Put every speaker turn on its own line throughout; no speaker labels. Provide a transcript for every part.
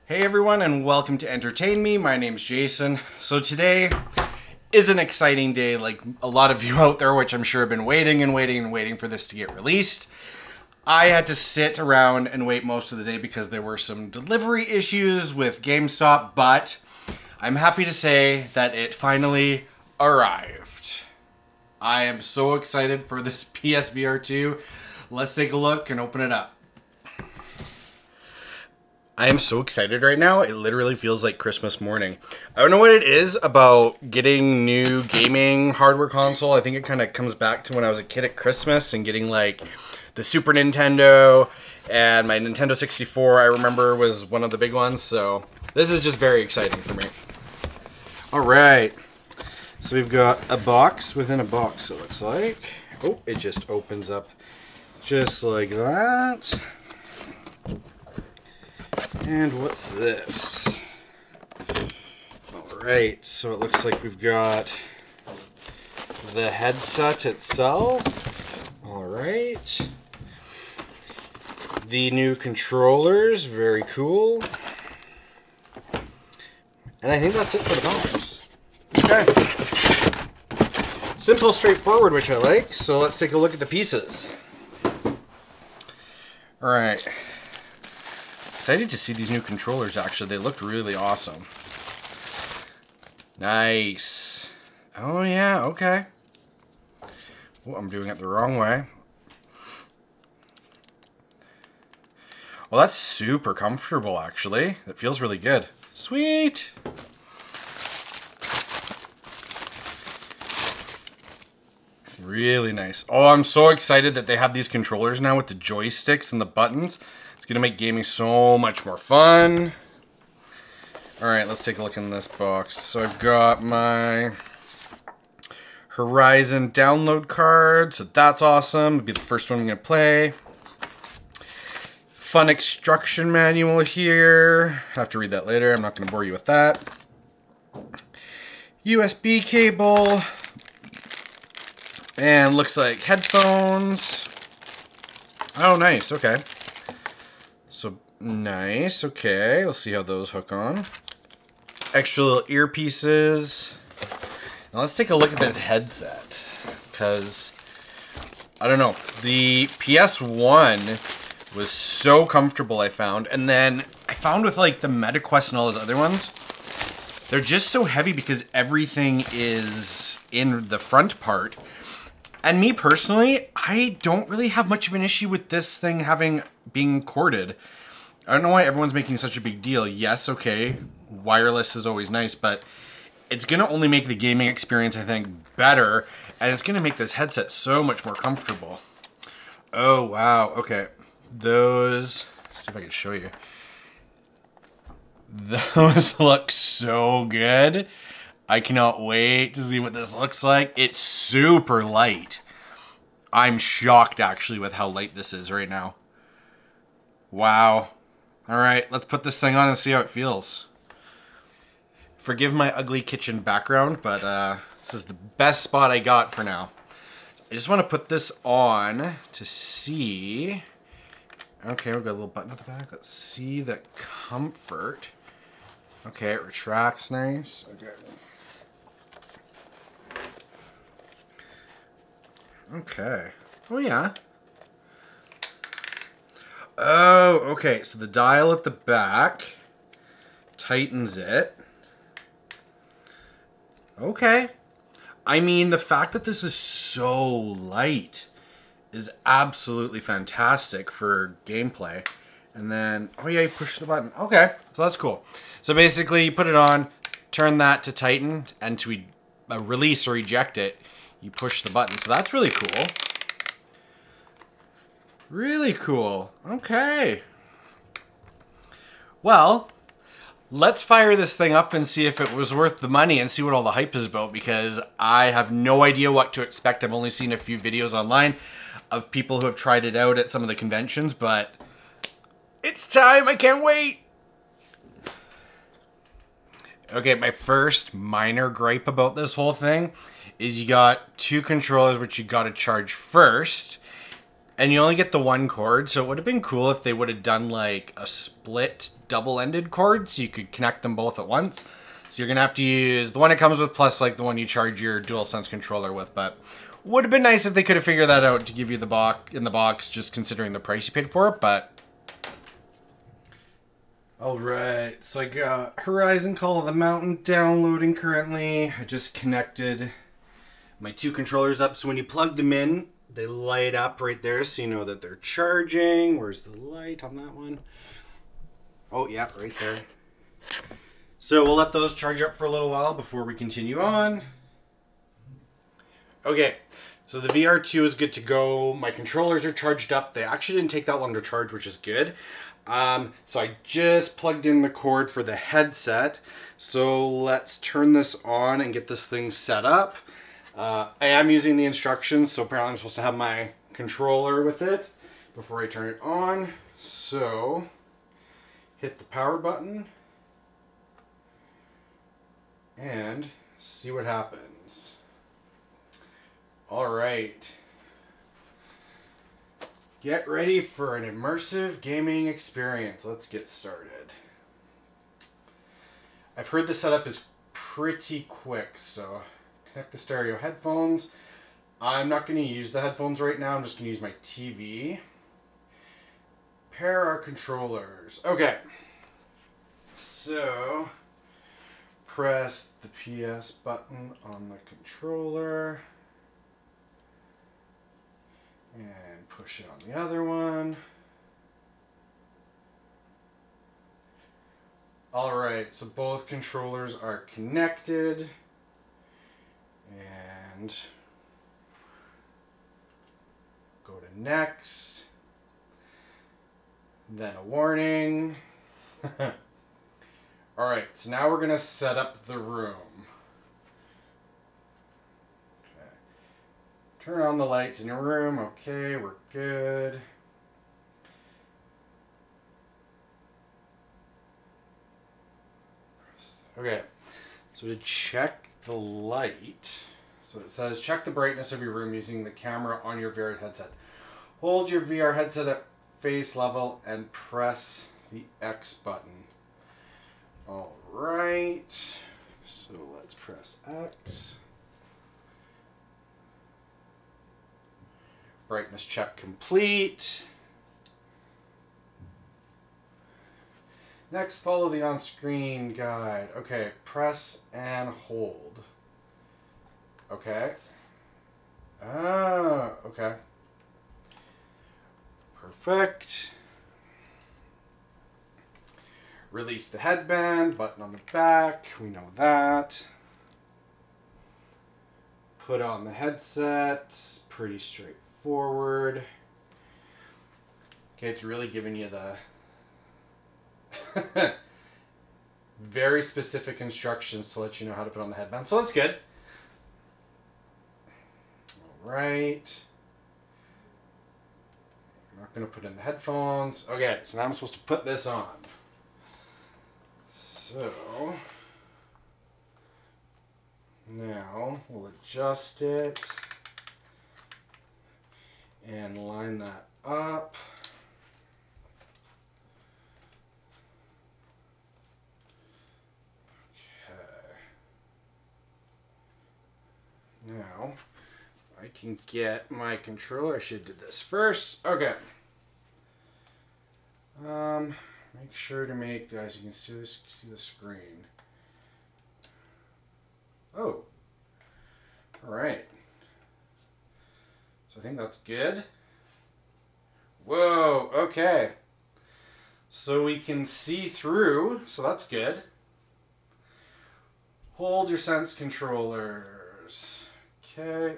Hey everyone, and welcome to Entertain Me. My name's Jason. So today is an exciting day, like a lot of you out there, which I'm sure have been waiting and waiting and waiting for this to get released. I had to sit around and wait most of the day because there were some delivery issues with GameStop, but I'm happy to say that it finally arrived. I am so excited for this PSVR2. Let's take a look and open it up. I am so excited right now. It literally feels like Christmas morning. I don't know what it is about getting new gaming hardware console. I think it kind of comes back to when I was a kid at Christmas and getting like the Super Nintendo and my Nintendo 64, I remember, was one of the big ones. So this is just very exciting for me. All right. So we've got a box within a box, it looks like. Oh, it just opens up just like that. And what's this? Alright, so it looks like we've got the headset itself. Alright. The new controllers, very cool. And I think that's it for the box. Okay. Simple, straightforward, which I like. So let's take a look at the pieces. Alright. Excited to see these new controllers, actually. They looked really awesome. Nice. Oh, yeah, okay. Oh, I'm doing it the wrong way. Well, that's super comfortable, actually. It feels really good. Sweet. Really nice. Oh, I'm so excited that they have these controllers now with the joysticks and the buttons. It's going to make gaming so much more fun. Alright, let's take a look in this box. So I've got my Horizon download card. So that's awesome. It'll be the first one I'm going to play. Fun instruction manual here. I have to read that later. I'm not going to bore you with that. USB cable. And looks like headphones. Oh, nice. Okay. So, nice. Okay. Let's see how those hook on. Extra little earpieces. Now, let's take a look at this headset. Because, I don't know. The PS1 was so comfortable, I found. And then I found with, like, the MetaQuest and all those other ones, they're just so heavy because everything is in the front part. And me personally, I don't really have much of an issue with this thing being corded. I don't know why everyone's making such a big deal. Yes, okay, wireless is always nice, but it's going to only make the gaming experience, I think, better. And it's going to make this headset so much more comfortable. Oh, wow. Okay. Those, let's see if I can show you. Those look so good. I cannot wait to see what this looks like. It's super light. I'm shocked, actually, with how light this is right now. Wow. All right, let's put this thing on and see how it feels. Forgive my ugly kitchen background, but this is the best spot I got for now. I just want to put this on to see. Okay, we've got a little button at the back. Let's see the comfort. Okay, it retracts nice. Okay. Okay. Oh, yeah. Oh, okay. So the dial at the back tightens it. Okay. I mean, the fact that this is so light is absolutely fantastic for gameplay. And then, oh yeah, you push the button. Okay, so that's cool. So basically, you put it on, turn that to tighten, and to release or eject it, you push the button. So that's really cool. Really cool. Okay. Well, let's fire this thing up and see if it was worth the money and see what all the hype is about, because I have no idea what to expect. I've only seen a few videos online of people who have tried it out at some of the conventions, but it's time. I can't wait. Okay, my first minor gripe about this whole thing is you got two controllers which you got to charge first, And you only get the one cord, so it would have been cool if they would have done like a split double-ended cord so you could connect them both at once. So you're going to have to use the one it comes with plus like the one you charge your DualSense controller with, but would have been nice if they could have figured that out to give you the box in the box, just considering the price you paid for it, but... Alright, so I got Horizon Call of the Mountain downloading currently. I just connected my two controllers up, so when you plug them in, they light up right there so you know that they're charging. Where's the light on that one? Oh, yeah, right there. So we'll let those charge up for a little while before we continue on. Okay, so the VR2 is good to go. My controllers are charged up. They actually didn't take that long to charge, which is good. So I just plugged in the cord for the headset. So let's turn this on and get this thing set up. I am using the instructions, so apparently I'm supposed to have my controller with it before I turn it on. So, hit the power button and see what happens. Alright. Get ready for an immersive gaming experience. Let's get started. I've heard the setup is pretty quick, so... Connect the stereo headphones. I'm not going to use the headphones right now. I'm just going to use my TV. Pair our controllers. Okay. So, press the PS button on the controller. And push it on the other one. Alright, so both controllers are connected. And go to next, then a warning. Alright, so now we're going to set up the room. Okay. Turn on the lights in your room. Okay, we're good. Okay, so to check the light, so it says check the brightness of your room using the camera on your VR headset. Hold your VR headset at face level and press the X button. Alright, so let's press X. Brightness check complete. Next, follow the on-screen guide. Okay, press and hold. Okay. Ah, okay. Perfect. Release the headband, button on the back. We know that. Put on the headset. Pretty straightforward. Okay, it's really giving you the very specific instructions to let you know how to put on the headband. So that's good. Alright. I'm not going to put in the headphones. Okay, so now I'm supposed to put this on. So, now we'll adjust it and line that up. Now, I can get my controller. I should do this first. Okay. Make sure to make, guys, you can see the screen. Oh. Alright. So I think that's good. Whoa, okay. So we can see through, so that's good. Hold your sense controllers. Okay.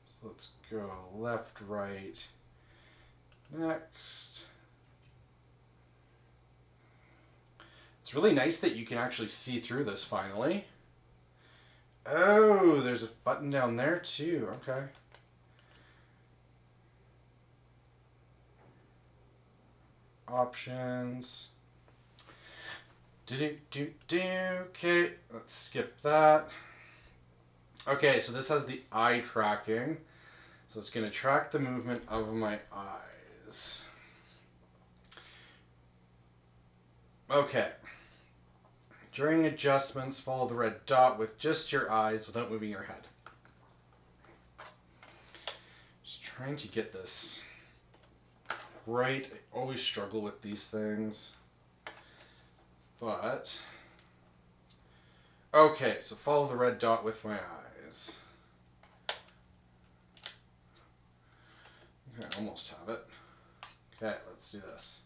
So let's go left, right, next. It's really nice that you can actually see through this finally. Oh, there's a button down there too. Okay. Options. Okay, let's skip that. Okay, so this has the eye tracking. So it's going to track the movement of my eyes. Okay. During adjustments, follow the red dot with just your eyes without moving your head. Just trying to get this right. I always struggle with these things. But, okay, so follow the red dot with my eyes. Okay, I almost have it. Okay, let's do this.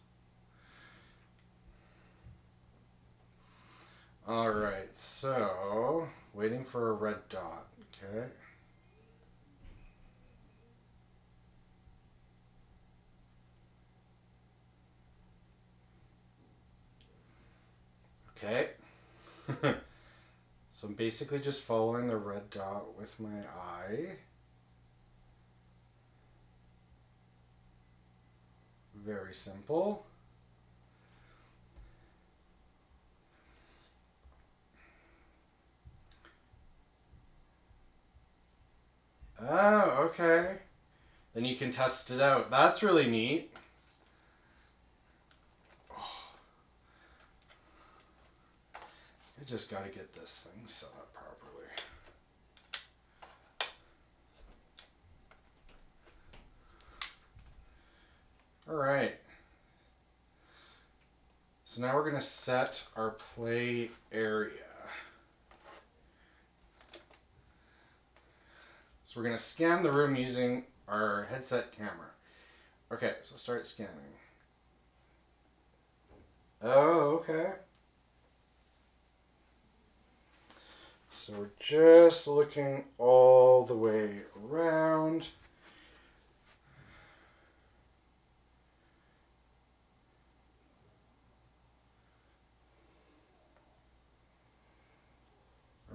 Alright, so, waiting for a red dot, okay. Okay. So I'm basically just following the red dot with my eye. Very simple. Oh, okay. Then you can test it out. That's really neat. I just got to get this thing set up properly. All right. So now we're going to set our play area. So we're going to scan the room using our headset camera. Okay, so start scanning. Oh, okay. So we're just looking all the way around.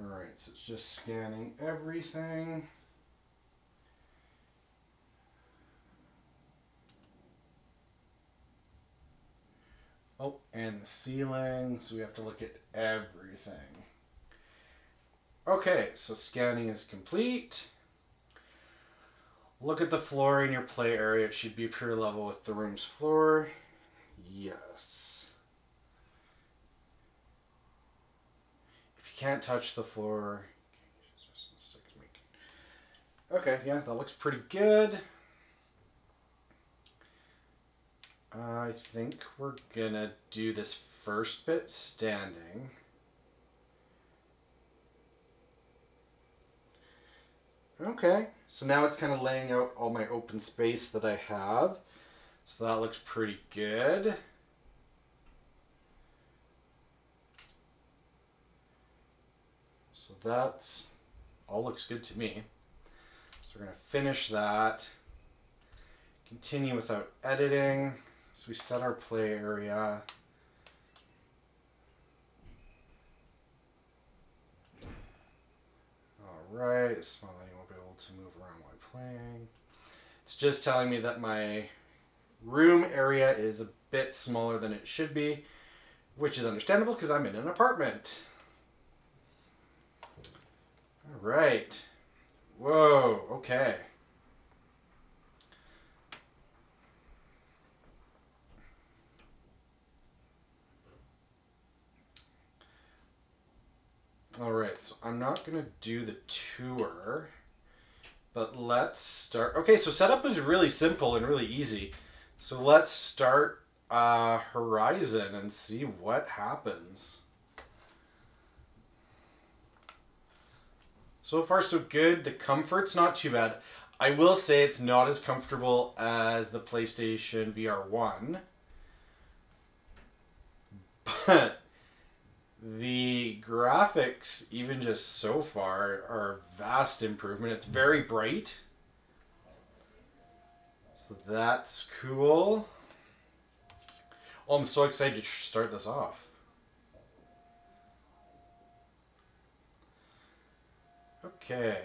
Alright, so it's just scanning everything. Oh, and the ceiling, so we have to look at everything. Okay, so scanning is complete. Look at the floor in your play area. It should be pure level with the room's floor. Yes. If you can't touch the floor... Okay, yeah, that looks pretty good. I think we're gonna do this first bit standing. Okay, so now it's kind of laying out all my open space that I have. So that looks pretty good. So that's all looks good to me. So we're going to finish that. Continue without editing. So we set our play area. Alright, smiling won't be able to move around while playing. It's just telling me that my room area is a bit smaller than it should be, which is understandable because I'm in an apartment. Alright. Whoa, okay. Alright, so I'm not going to do the tour, but let's start. Okay, so setup is really simple and really easy. So let's start Horizon and see what happens. So far so good. The comfort's not too bad. I will say it's not as comfortable as the PlayStation VR1. But the graphics, even just so far, are a vast improvement. It's very bright. So that's cool. Oh, I'm so excited to start this off. Okay.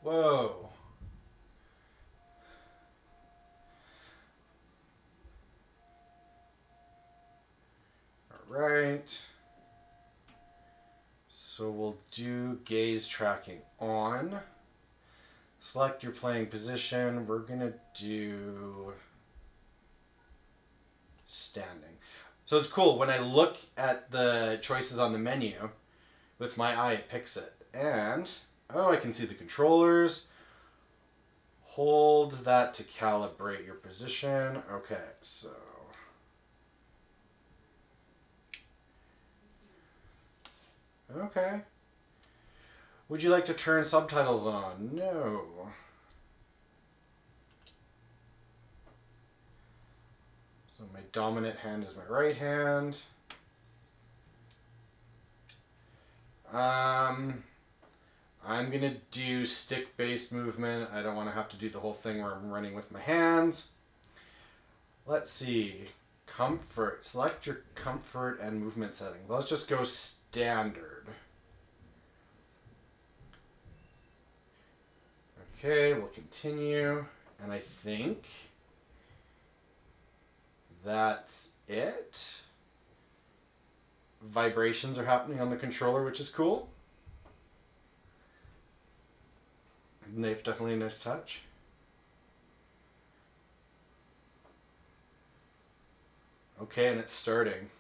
Whoa. All right. So we'll do gaze tracking on. Select your playing position. We're going to do standing. So it's cool. When I look at the choices on the menu, with my eye it picks it. And, oh, I can see the controllers. Hold that to calibrate your position. Okay, so... Okay. Would you like to turn subtitles on? No. So my dominant hand is my right hand. I'm gonna do stick-based movement. I don't want to have to do the whole thing where I'm running with my hands. Let's see. Comfort. Select your comfort and movement setting. Let's just go standard. Okay, we'll continue. And I think that's it. Vibrations are happening on the controller, which is cool. Knife, definitely a nice touch. Okay, and it's starting.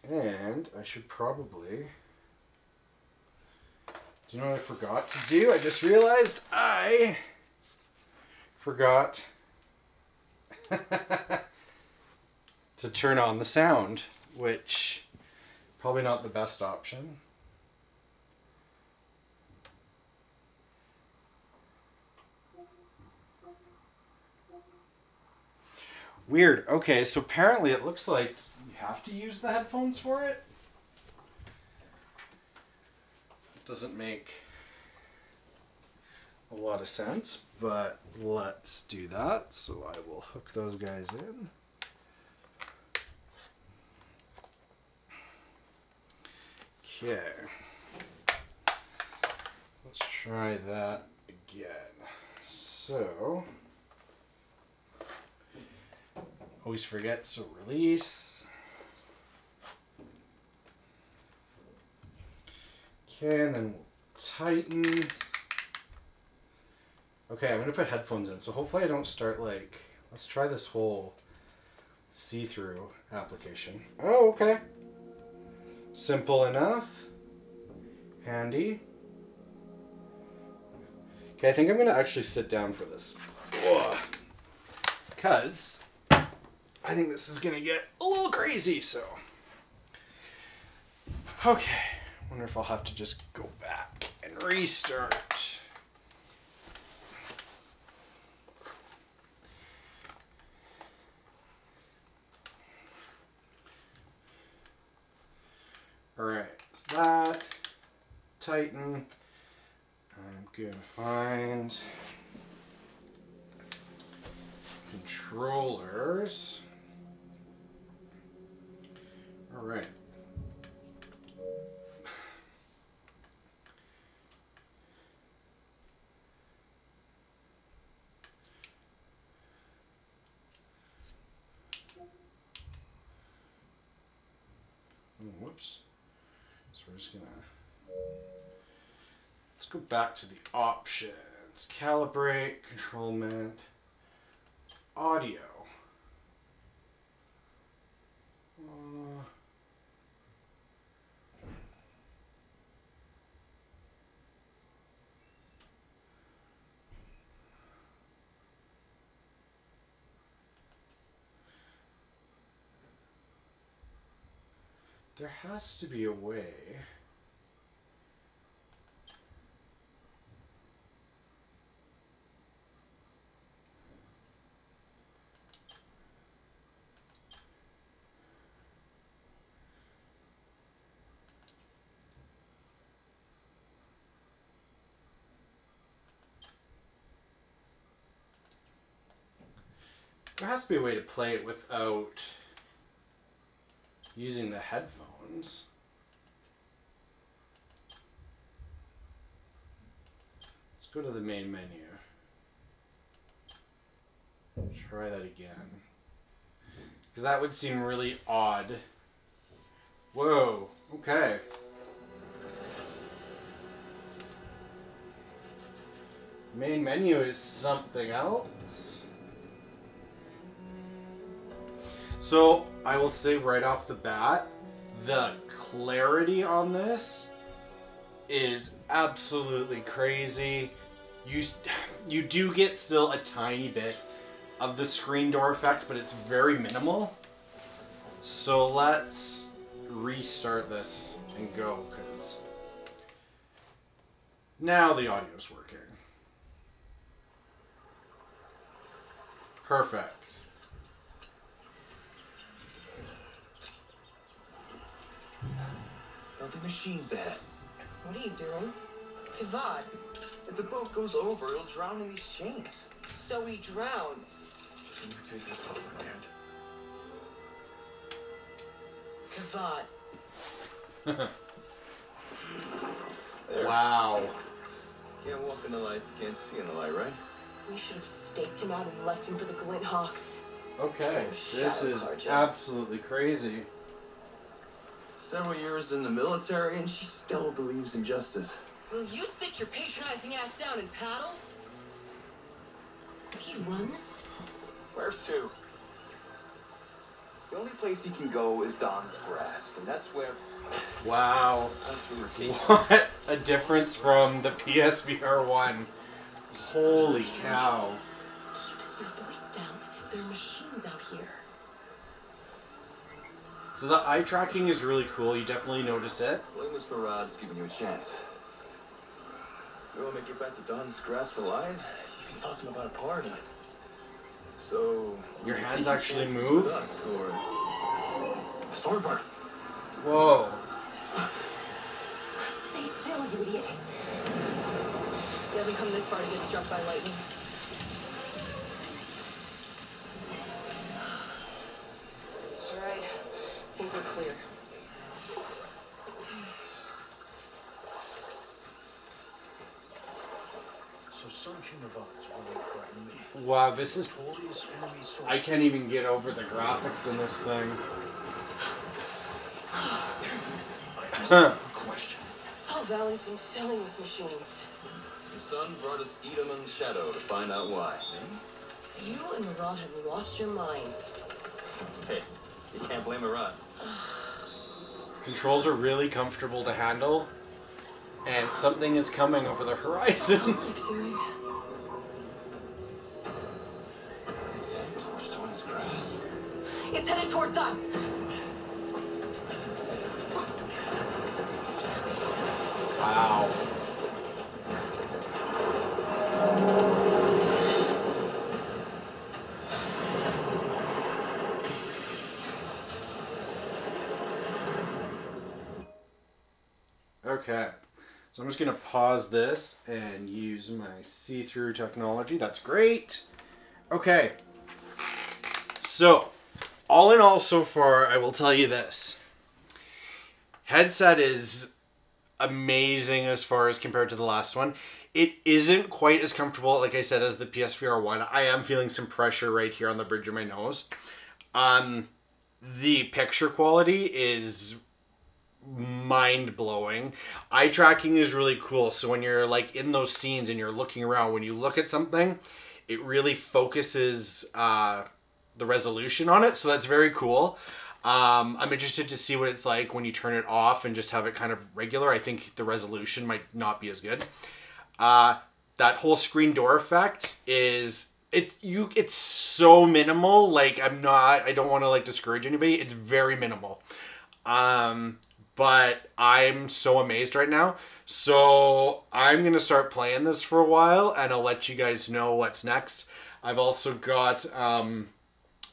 And I should probably... Do you know what I forgot to do? I just realized I forgot to turn on the sound, which probably not the best option. Weird. Okay, so apparently it looks like you have to use the headphones for it. Doesn't make a lot of sense, but let's do that. So I will hook those guys in. Okay. Let's try that again. So, always forget, so release. Okay, and then we'll tighten. Okay, I'm going to put headphones in, so hopefully I don't start like... Let's try this whole see-through application. Oh, okay. Simple enough. Handy. Okay, I think I'm going to actually sit down for this. Because I think this is going to get a little crazy, so... Okay. Wonder if I'll have to just go back and restart. Alright, so that, tighten. I'm gonna find controllers. Alright. Whoops. So we're just gonna, let's go back to the options. Calibrate, controlment, audio. There has to be a way. There has to be a way to play it without using the headphones. Let's go to the main menu. Try that again. Because that would seem really odd. Whoa, okay. Main menu is something else. So, I will say right off the bat, the clarity on this is absolutely crazy. You do get still a tiny bit of the screen door effect, but it's very minimal. So let's restart this and go, because now the audio's working. Perfect.
Now the machine's ahead.
What are you doing? Kavad.
If the boat goes over, it'll drown in these chains.
So he drowns.
Can you take this off my hand?
Kavad.
There.
Wow.
Can't walk in the light, can't see in the light, right?
We should have staked him out and left him for the Glint Hawks.
Okay, this is absolutely crazy.
Several years in the military, and she still believes in justice.
Will you sit your patronizing ass down and paddle? If he runs...
Where to? The only place he can go is Don's grasp, and that's where...
Wow.
That's where we're taking.
What a difference from the PSVR1. Holy cow.
Keep your voice down. There are machines out here.
So the eye tracking is really cool. You definitely notice it.
Blameless Maraud's giving you a chance. You want to make it back to Don's grasp alive? You can talk to him about a pardon. So...
Your hands actually move?
Us, or... Stormbird.
Whoa.
Stay still, you idiot. You haven't come this far to get struck by lightning. All right. I think we're clear.
So some Kinevans will threaten me.
Wow, this is...
Victorious enemy soldiers.
I can't even get over the graphics in this thing.
I asked you a question.
Saw Valley's been filling with machines.
The sun brought us Edamon's shadow to find out why.
You and Marad have lost your minds.
Hey, you can't blame Marad.
Controls are really comfortable to handle. And something is coming over the horizon.
What am I doing?
It's heading towards Don's grasp.
It's headed towards us.
Wow. Okay. So I'm just going to pause this and use my see-through technology. That's great. Okay. So, all in all so far, I will tell you this. Headset is amazing as far as compared to the last one. It isn't quite as comfortable, like I said, as the PSVR 1. I am feeling some pressure right here on the bridge of my nose. The picture quality is mind-blowing. Eye tracking is really cool. So when you're like in those scenes and you're looking around, when you look at something, it really focuses the resolution on it. So that's very cool. I'm interested to see what it's like when you turn it off and just have it kind of regular. I think the resolution might not be as good. That whole screen door effect is it's so minimal. Like I don't want to like discourage anybody. It's very minimal. But I'm so amazed right now. So I'm going to start playing this for a while and I'll let you guys know what's next. I've also got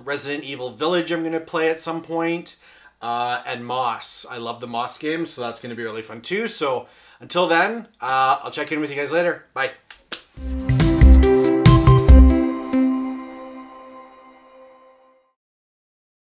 Resident Evil Village I'm going to play at some point. And Moss. I love the Moss games, so that's going to be really fun too. So until then, I'll check in with you guys later. Bye.